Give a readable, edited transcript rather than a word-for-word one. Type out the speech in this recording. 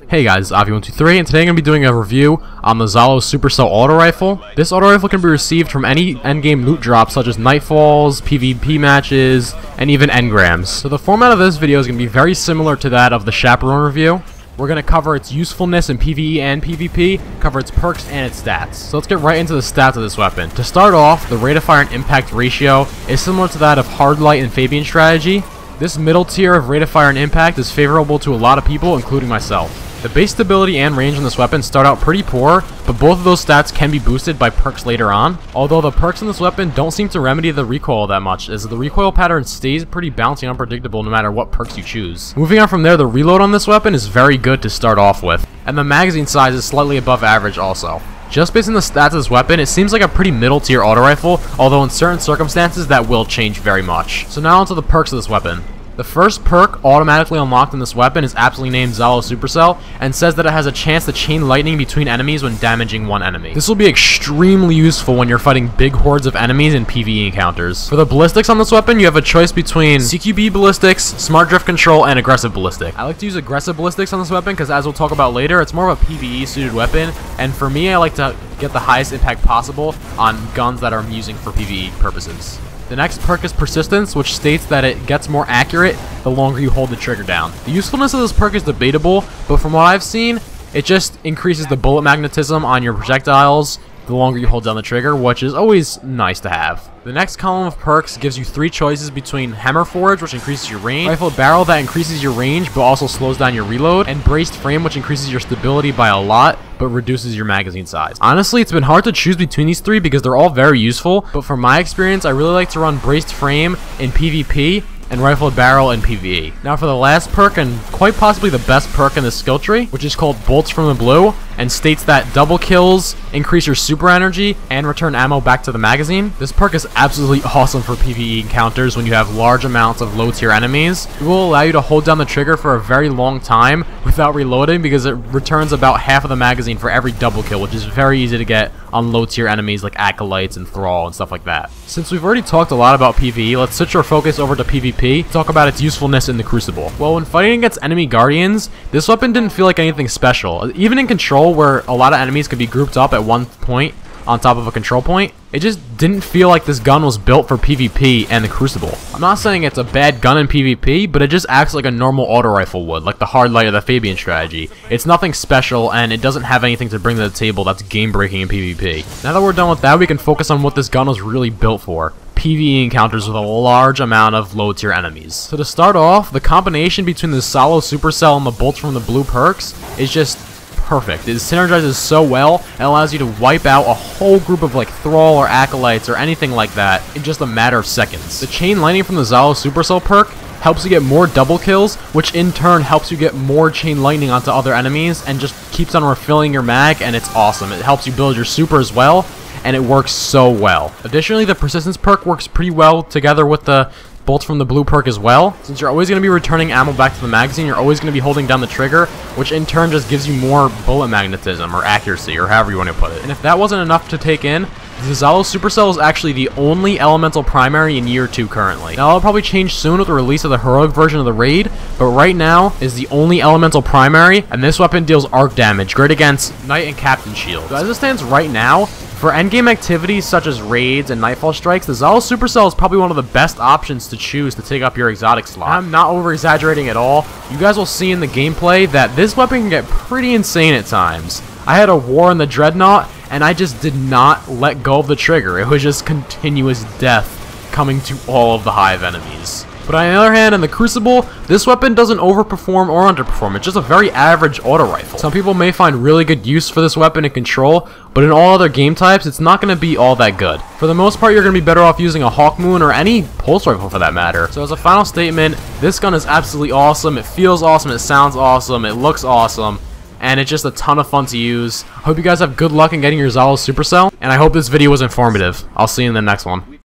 Hey guys, Avi123, and today I'm going to be doing a review on the Zhalo Supercell auto rifle. This auto rifle can be received from any endgame loot drops such as Nightfalls, PvP matches, and even engrams. So the format of this video is going to be very similar to that of the Chaperone review. We're going to cover its usefulness in PvE and PvP, cover its perks and its stats. So let's get right into the stats of this weapon. To start off, the rate of fire and impact ratio is similar to that of Hard Light and Fabian strategy. This middle tier of rate of fire and impact is favorable to a lot of people, including myself. The base stability and range on this weapon start out pretty poor, but both of those stats can be boosted by perks later on. Although the perks in this weapon don't seem to remedy the recoil that much, as the recoil pattern stays pretty bouncy and unpredictable no matter what perks you choose. Moving on from there, the reload on this weapon is very good to start off with, and the magazine size is slightly above average also. Just based on the stats of this weapon, it seems like a pretty middle tier auto rifle, although in certain circumstances that will change very much. So now onto the perks of this weapon. The first perk automatically unlocked in this weapon is aptly named Zhalo Supercell and says that it has a chance to chain lightning between enemies when damaging one enemy. This will be extremely useful when you're fighting big hordes of enemies in PvE encounters. For the ballistics on this weapon, you have a choice between CQB ballistics, smart drift control, and aggressive ballistic. I like to use aggressive ballistics on this weapon because, as we'll talk about later, it's more of a PvE suited weapon, and for me, I like to get the highest impact possible on guns that I'm using for PvE purposes. The next perk is Persistence, which states that it gets more accurate the longer you hold the trigger down. The usefulness of this perk is debatable, but from what I've seen, it just increases the bullet magnetism on your projectiles the longer you hold down the trigger, which is always nice to have. The next column of perks gives you three choices between Hammer Forge, which increases your range, Rifled Barrel, that increases your range but also slows down your reload, and Braced Frame, which increases your stability by a lot but reduces your magazine size. Honestly, it's been hard to choose between these three because they're all very useful, but from my experience, I really like to run Braced Frame in PvP and Rifled Barrel in PvE. Now for the last perk, and quite possibly the best perk in this skill tree, which is called Bolts from the Blue, and states that double kills increase your super energy and return ammo back to the magazine. This perk is absolutely awesome for PvE encounters when you have large amounts of low tier enemies. It will allow you to hold down the trigger for a very long time without reloading because it returns about half of the magazine for every double kill, which is very easy to get on low tier enemies like Acolytes and Thrall and stuff like that. Since we've already talked a lot about PvE, let's switch our focus over to PvP to talk about its usefulness in the Crucible. Well, when fighting against enemy guardians, this weapon didn't feel like anything special. Even in Control, where a lot of enemies could be grouped up at one point on top of a control point, it just didn't feel like this gun was built for PvP and the Crucible. I'm not saying it's a bad gun in PvP, but it just acts like a normal auto rifle would, like the Hard Light or the Fabian strategy. It's nothing special, and it doesn't have anything to bring to the table that's game-breaking in PvP. Now that we're done with that, we can focus on what this gun was really built for: PvE encounters with a large amount of low tier enemies. So to start off, the combination between the Zhalo Supercell and the Bolts from the Blue perks is just perfect. It synergizes so well, and allows you to wipe out a whole group of like Thrall or Acolytes or anything like that in just a matter of seconds. The chain lightning from the Zhalo Supercell perk helps you get more double kills, which in turn helps you get more chain lightning onto other enemies and just keeps on refilling your mag, and it's awesome. It helps you build your super as well, and it works so well. Additionally, the Persistence perk works pretty well together with the Bolts from the Blue perk as well. Since you're always going to be returning ammo back to the magazine, you're always going to be holding down the trigger, which in turn just gives you more bullet magnetism or accuracy, or however you want to put it. And if that wasn't enough to take in, the Zhalo Supercell is actually the only elemental primary in Year 2 currently. Now, it'll probably change soon with the release of the heroic version of the raid, but right now is the only elemental primary, and this weapon deals arc damage, great against Knight and Captain Shield. So as it stands right now, for endgame activities such as raids and Nightfall strikes, the Zhalo Supercell is probably one of the best options to choose to take up your exotic slot. I'm not over-exaggerating at all. You guys will see in the gameplay that this weapon can get pretty insane at times. I had a war in the Dreadnought, and I just did not let go of the trigger. It was just continuous death coming to all of the hive enemies. But on the other hand, in the Crucible, this weapon doesn't overperform or underperform. It's just a very average auto rifle. Some people may find really good use for this weapon in Control, but in all other game types, it's not going to be all that good. For the most part, you're going to be better off using a Hawk Moon or any pulse rifle for that matter. So as a final statement, this gun is absolutely awesome. It feels awesome, it sounds awesome, it looks awesome, and it's just a ton of fun to use. Hope you guys have good luck in getting your Zhalo Supercell, and I hope this video was informative. I'll see you in the next one.